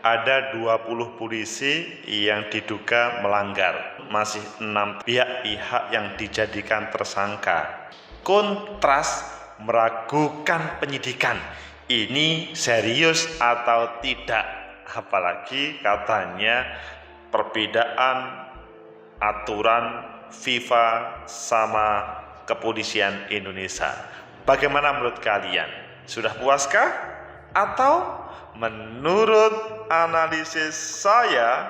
ada 20 polisi yang diduga melanggar. Masih 6 pihak-pihak yang dijadikan tersangka. Kontras meragukan penyidikan. Ini serius atau tidak? Apalagi katanya perbedaan aturan FIFA sama kepolisian Indonesia. Bagaimana menurut kalian? Sudah puaskah? Atau menurut analisis saya,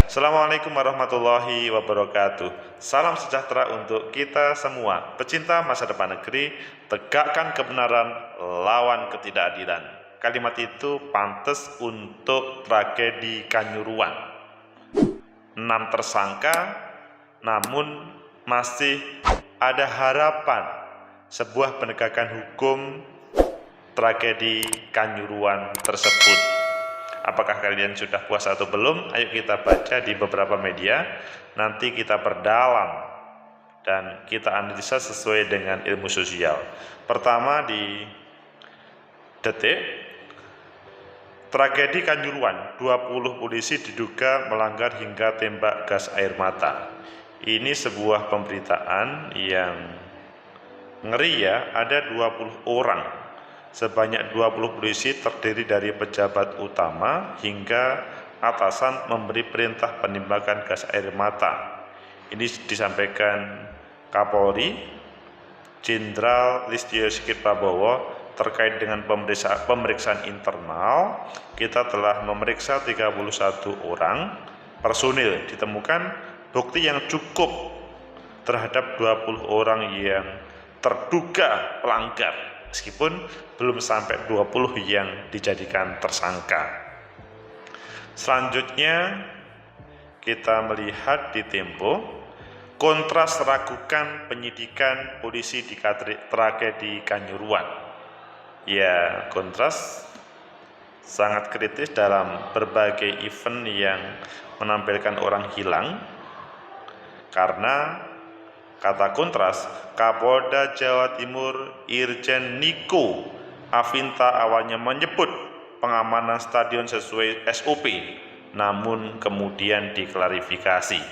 Assalamualaikum warahmatullahi wabarakatuh. Salam sejahtera untuk kita semua. Pecinta masa depan negeri, tegakkan kebenaran, lawan ketidakadilan. Kalimat itu pantas untuk tragedi Kanjuruhan. 6 tersangka, namun masih ada harapan sebuah penegakan hukum tragedi Kanjuruhan tersebut. Apakah kalian sudah puas atau belum? Ayo kita baca di beberapa media. Nanti kita perdalam dan kita analisa sesuai dengan ilmu sosial. Pertama di Detik, tragedi Kanjuruhan, 20 polisi diduga melanggar hingga tembak gas air mata. Ini sebuah pemberitaan yang ngeri ya, ada 20 orang. Sebanyak 20 polisi terdiri dari pejabat utama hingga atasan memberi perintah penembakan gas air mata. Ini disampaikan Kapolri Jenderal Listio Sigit Prabowo terkait dengan pemeriksaan internal. Kita telah memeriksa 31 orang personil, ditemukan bukti yang cukup terhadap 20 orang yang terduga pelanggar, meskipun belum sampai 20 yang dijadikan tersangka. Selanjutnya kita melihat di Tempo, Kontras ragukan penyidikan polisi di tragedi Kanjuruhan. Ya, Kontras sangat kritis dalam berbagai event yang menampilkan orang hilang, karena kata Kontras, Kapolda Jawa Timur Irjen Niko Afinta awalnya menyebut pengamanan stadion sesuai SOP, namun kemudian diklarifikasi.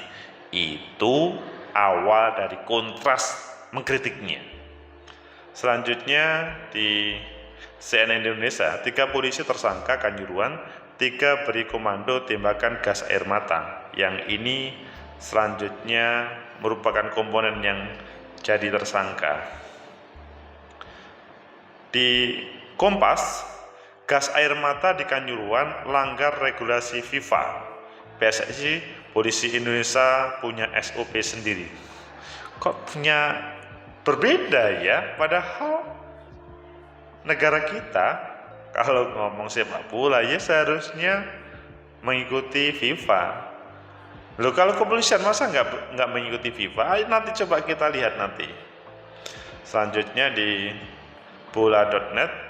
Itu awal dari Kontras mengkritiknya. Selanjutnya di CNN Indonesia, 3 polisi tersangka Kanjuruhan, 3 beri komando tembakan gas air mata. Yang ini selanjutnya merupakan komponen yang jadi tersangka. Di Kompas, gas air mata di Kanjuruhan langgar regulasi FIFA. PSSI, polisi Indonesia punya SOP sendiri. Kok punya berbeda ya? Padahal negara kita kalau ngomong sepak bola ya seharusnya mengikuti FIFA. Loh, kalau kepolisian masa nggak mengikuti FIFA? Ayo nanti coba kita lihat nanti. Selanjutnya di bola.net,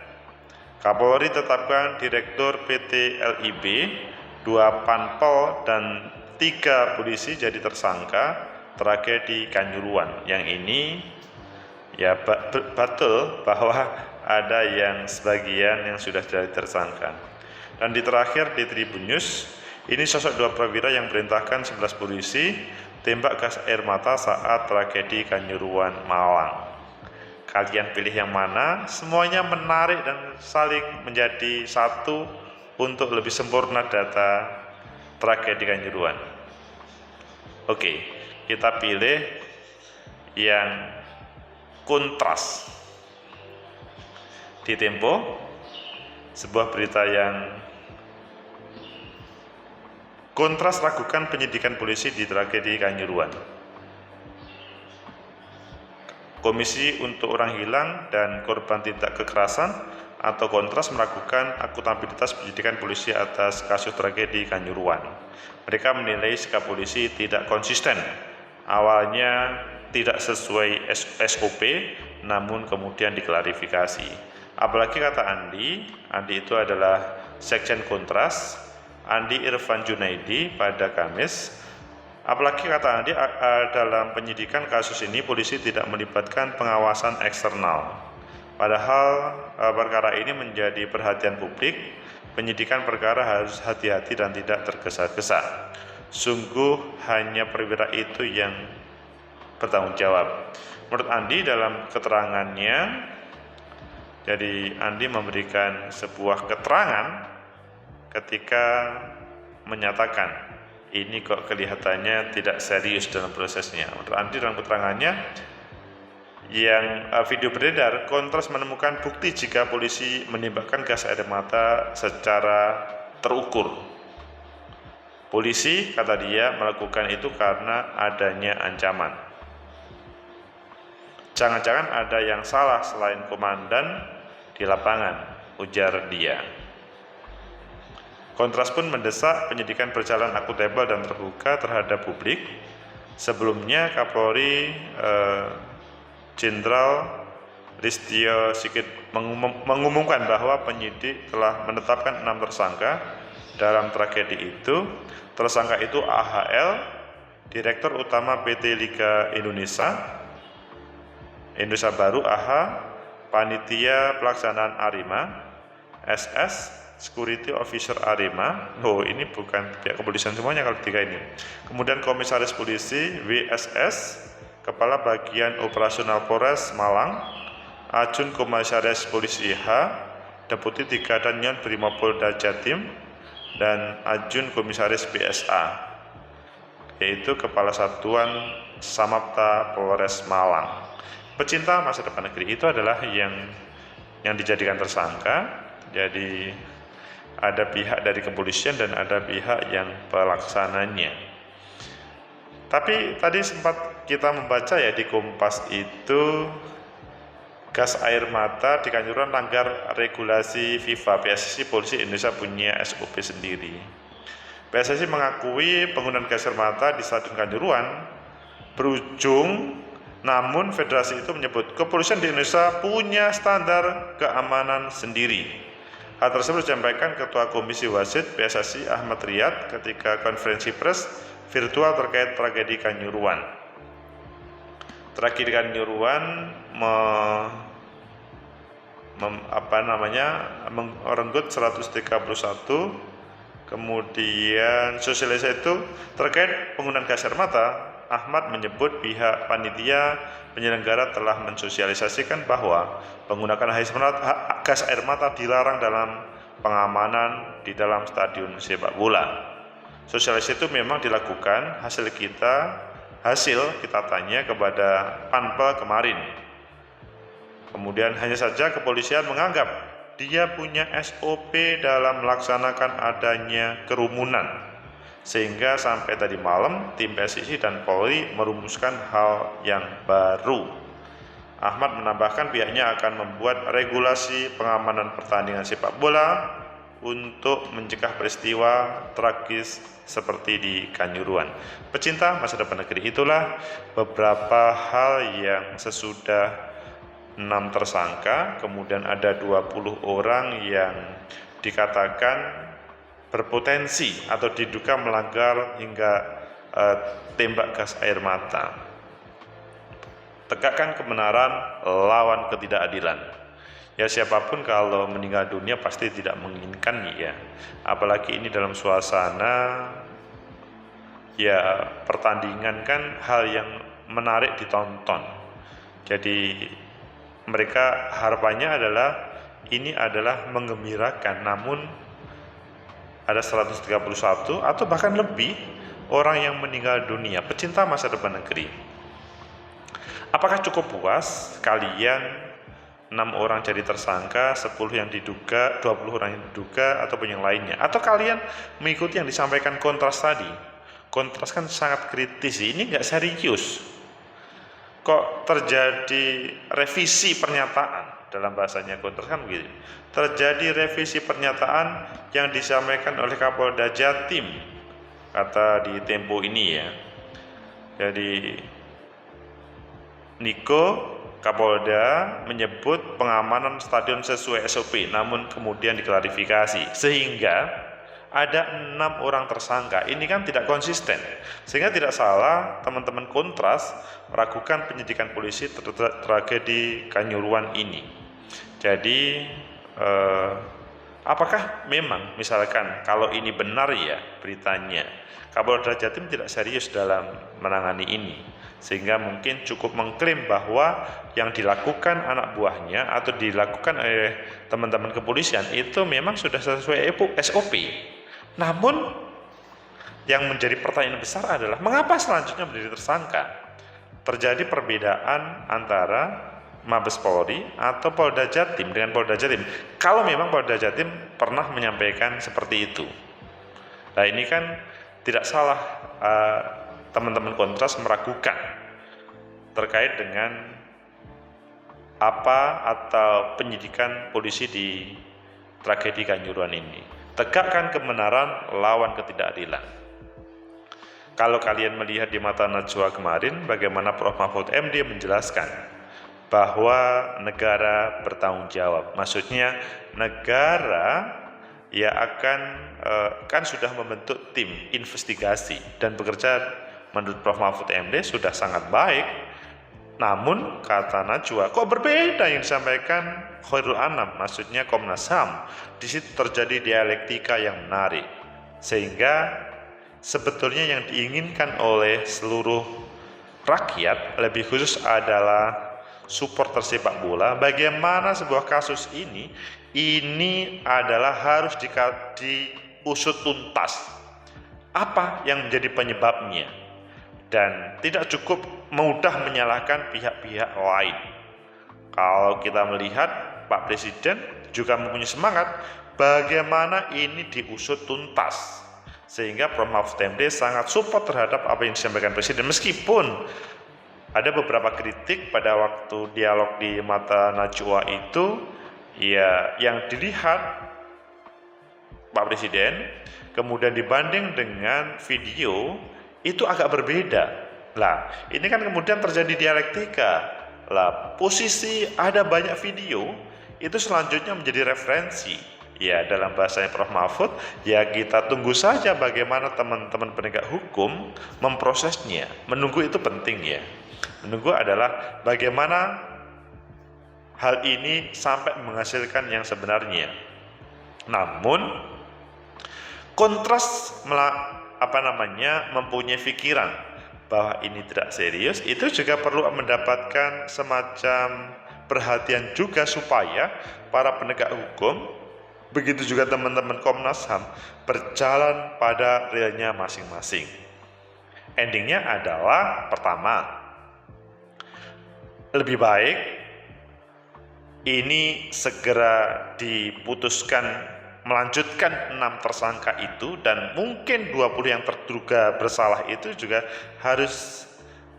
Kapolri tetapkan Direktur PT LIB, 2 Panpel dan 3 polisi jadi tersangka tragedi Kanjuruhan. Yang ini ya betul bahwa ada yang sebagian yang sudah jadi tersangka. Dan di terakhir di Tribun News, ini sosok 2 perwira yang perintahkan 11 polisi tembak gas air mata saat tragedi Kanjuruhan Malang. Kalian pilih yang mana? Semuanya menarik dan saling menjadi satu untuk lebih sempurna data tragedi Kanjuruhan. Oke, kita pilih yang Kontras. Di Tempo, sebuah berita yang Kontras ragukan penyidikan polisi di tragedi Kanjuruhan. Komisi untuk Orang Hilang dan Korban Tindak Kekerasan atau Kontras meragukan akuntabilitas penyidikan polisi atas kasus tragedi Kanjuruhan. Mereka menilai sikap polisi tidak konsisten. Awalnya tidak sesuai SOP, namun kemudian diklarifikasi. Apalagi kata Andi itu adalah Sekjen Kontras, Andi Irfan Junaidi pada Kamis Apalagi kata Andi, dalam penyidikan kasus ini polisi tidak melibatkan pengawasan eksternal. Padahal perkara ini menjadi perhatian publik, penyidikan perkara harus hati-hati dan tidak tergesa-gesa. Sungguh hanya perwira itu yang bertanggung jawab. Menurut Andi dalam keterangannya, jadi Andi memberikan sebuah keterangan ketika menyatakan ini kok kelihatannya tidak serius dalam prosesnya. Menurut Andi dalam keterangannya yang video beredar, Kontras menemukan bukti jika polisi menembakkan gas air mata secara terukur. Polisi, kata dia, melakukan itu karena adanya ancaman. Jangan-jangan ada yang salah selain komandan di lapangan, ujar dia. Kontras pun mendesak penyidikan berjalan akuntabel dan terbuka terhadap publik. Sebelumnya Kapolri Jenderal Listio Sigit mengumumkan bahwa penyidik telah menetapkan 6 tersangka dalam tragedi itu. Tersangka itu AHL, Direktur Utama PT Liga Indonesia Baru AH, Panitia Pelaksanaan Arema, SS, Security Officer Arema. Oh, ini bukan pihak kepolisian semuanya kalau tiga ini. Kemudian Komisaris Polisi WSS, Kepala Bagian Operasional Polres Malang, Ajun Komisaris Polisi H, Deputi 3 Danyon Brimopolda Jatim, dan Ajun Komisaris BSA, yaitu Kepala Satuan Samapta Polres Malang. Pecinta masa depan negeri itu adalah yang dijadikan tersangka. Jadi ada pihak dari kepolisian dan ada pihak yang pelaksananya. Tapi tadi sempat kita membaca ya di Kompas itu, gas air mata di Kanjuruhan langgar regulasi FIFA. PSSI Polisi Indonesia punya SOP sendiri. PSSI mengakui penggunaan gas air mata di Stadion Kanjuruhan berujung, namun federasi itu menyebut kepolisian di Indonesia punya standar keamanan sendiri. Hal tersebut disampaikan Ketua Komisi Wasit PSSI Ahmad Riyad ketika konferensi pers virtual terkait tragedi Kanjuruhan. Tragedi Kanjuruhan merenggut 131, kemudian sosialisasi itu terkait penggunaan gas air mata. Ahmad menyebut pihak panitia penyelenggara telah mensosialisasikan bahwa penggunaan gas air mata dilarang dalam pengamanan di dalam stadion sepak bola. Sosialisasi itu memang dilakukan, hasil kita tanya kepada Panpel kemarin. Kemudian hanya saja kepolisian menganggap dia punya SOP dalam melaksanakan adanya kerumunan, sehingga sampai tadi malam tim PSSI dan Polri merumuskan hal yang baru. Ahmad menambahkan pihaknya akan membuat regulasi pengamanan pertandingan sepak bola untuk mencegah peristiwa tragis seperti di Kanjuruhan. Pecinta masa depan negeri, itulah beberapa hal yang sesudah 6 tersangka, kemudian ada 20 orang yang dikatakan berpotensi atau diduga melanggar hingga tembak gas air mata. Tegakkan kebenaran lawan ketidakadilan. Ya, siapapun kalau meninggal dunia pasti tidak menginginkan ya. Apalagi ini dalam suasana ya pertandingan, kan hal yang menarik ditonton. Jadi mereka harapannya adalah ini adalah menggembirakan, namun ada 131 atau bahkan lebih orang yang meninggal dunia. Pecinta masa depan negeri, apakah cukup puas kalian 6 orang jadi tersangka, 10 yang diduga, 20 orang yang diduga, ataupun yang lainnya? Atau kalian mengikuti yang disampaikan Kontras tadi? Kontras kan sangat kritis, ini nggak serius. Kok terjadi revisi pernyataan? Dalam bahasanya Kontras kan begitu. Terjadi revisi pernyataan yang disampaikan oleh Kapolda Jatim, kata di Tempo ini ya. Jadi Niko Kapolda menyebut pengamanan stadion sesuai SOP, namun kemudian diklarifikasi, sehingga ada 6 orang tersangka. Ini kan tidak konsisten, sehingga tidak salah teman-teman Kontras meragukan penyidikan polisi tragedi Kanjuruhan ini. Jadi apakah memang misalkan kalau ini benar ya beritanya, Kapolda Jatim tidak serius dalam menangani ini, sehingga mungkin cukup mengklaim bahwa yang dilakukan anak buahnya atau dilakukan oleh teman-teman kepolisian itu memang sudah sesuai SOP. Namun yang menjadi pertanyaan besar adalah mengapa selanjutnya menjadi tersangka? Terjadi perbedaan antara Mabes Polri atau Polda Jatim dengan Polda Jatim. Kalau memang Polda Jatim pernah menyampaikan seperti itu. Nah, ini kan tidak salah teman-teman Kontras meragukan terkait dengan apa atau penyidikan polisi di tragedi Kanjuruhan ini. Tegakkan kebenaran, lawan ketidakadilan. Kalau kalian melihat di mata Najwa kemarin, bagaimana Prof. Mahfud MD menjelaskan bahwa negara bertanggung jawab. Maksudnya negara ya kan sudah membentuk tim investigasi dan bekerja menurut Prof. Mahfud MD sudah sangat baik. Namun kata Najwa, kok berbeda yang disampaikan Khairul Anam, maksudnya Komnas HAM. Di situ terjadi dialektika yang menarik, sehingga sebetulnya yang diinginkan oleh seluruh rakyat, lebih khusus adalah supporter sepak bola, bagaimana sebuah kasus ini adalah harus diusut tuntas. Apa yang menjadi penyebabnya? Dan tidak cukup mudah menyalahkan pihak-pihak lain. Kalau kita melihat Pak Presiden juga mempunyai semangat bagaimana ini diusut tuntas, sehingga Prof. Mahfud MD sangat support terhadap apa yang disampaikan Presiden, meskipun ada beberapa kritik pada waktu dialog di mata Najwa itu, ya yang dilihat Pak Presiden kemudian dibanding dengan video itu agak berbeda. Lah, ini kan kemudian terjadi dialektika. Lah, posisi ada banyak video itu selanjutnya menjadi referensi. Ya, dalam bahasanya Prof. Mahfud, ya kita tunggu saja bagaimana teman-teman penegak hukum memprosesnya. Menunggu itu penting ya. Menunggu adalah bagaimana hal ini sampai menghasilkan yang sebenarnya. Namun Kontras mempunyai pikiran bahwa ini tidak serius, itu juga perlu mendapatkan semacam perhatian juga supaya para penegak hukum, begitu juga teman-teman Komnas HAM berjalan pada realnya masing-masing. Endingnya adalah pertama, lebih baik ini segera diputuskan melanjutkan 6 tersangka itu, dan mungkin 20 yang terduga bersalah itu juga harus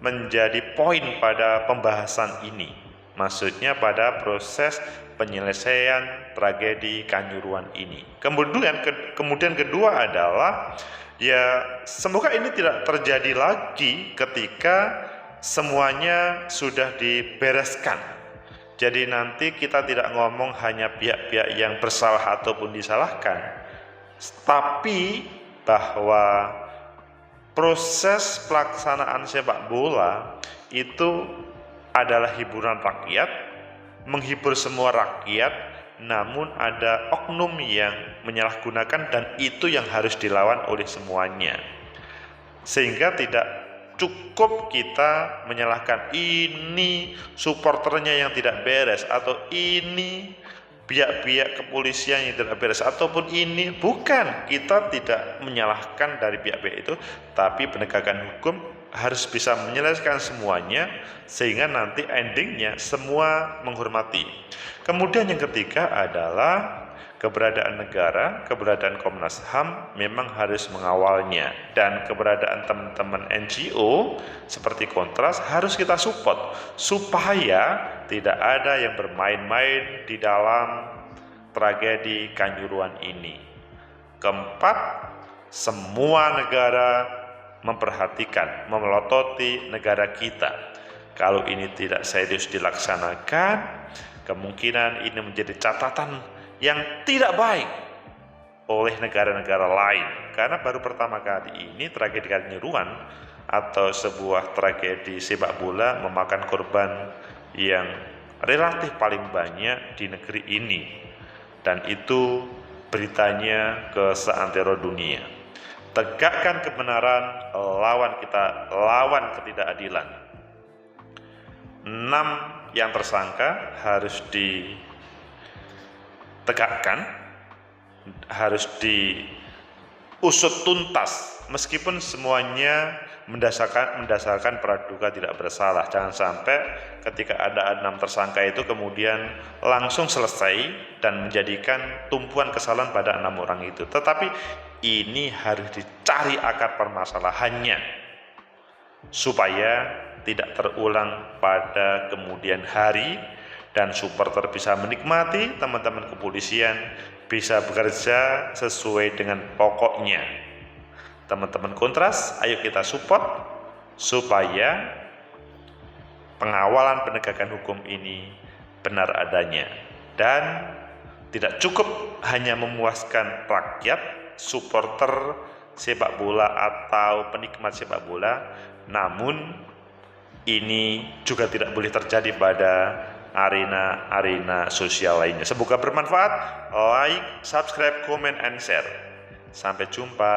menjadi poin pada pembahasan ini. Maksudnya pada proses penyelesaian tragedi Kanjuruhan ini. Kemudian kedua adalah ya semoga ini tidak terjadi lagi ketika semuanya sudah dibereskan. Jadi nanti kita tidak ngomong hanya pihak-pihak yang bersalah ataupun disalahkan, tapi bahwa proses pelaksanaan sepak bola itu adalah hiburan rakyat, menghibur semua rakyat, namun ada oknum yang menyalahgunakan, dan itu yang harus dilawan oleh semuanya. Sehingga tidak cukup kita menyalahkan ini supporternya yang tidak beres, atau ini pihak-pihak kepolisian yang tidak beres, ataupun ini bukan. Kita tidak menyalahkan dari pihak-pihak itu, tapi penegakan hukum harus bisa menyelesaikan semuanya, sehingga nanti endingnya semua menghormati. Kemudian yang ketiga adalah keberadaan negara, keberadaan Komnas HAM memang harus mengawalnya, dan keberadaan teman-teman NGO seperti Kontras harus kita support supaya tidak ada yang bermain-main di dalam tragedi Kanjuruhan ini. Keempat, semua negara memperhatikan, memelototi negara kita. Kalau ini tidak serius dilaksanakan, kemungkinan ini menjadi catatan yang tidak baik oleh negara-negara lain, karena baru pertama kali ini tragedi Kanjuruhan atau sebuah tragedi sepak bola memakan korban yang relatif paling banyak di negeri ini, dan itu beritanya ke seantero dunia. Tegakkan kebenaran, lawan ketidakadilan. 6 yang tersangka harus ditegakkan, harus diusut tuntas, meskipun semuanya mendasarkan praduga tidak bersalah. Jangan sampai ketika ada 6 tersangka itu kemudian langsung selesai dan menjadikan tumpuan kesalahan pada 6 orang itu. Tetapi ini harus dicari akar permasalahannya supaya tidak terulang pada kemudian hari, dan supporter bisa menikmati, teman-teman kepolisian bisa bekerja sesuai dengan pokoknya. Teman-teman Kontras, ayo kita support supaya pengawalan penegakan hukum ini benar adanya, dan tidak cukup hanya memuaskan rakyat, supporter sepak bola atau penikmat sepak bola, namun ini juga tidak boleh terjadi pada arena-arena sosial lainnya. Semoga bermanfaat. Like, subscribe, comment, and share. Sampai jumpa.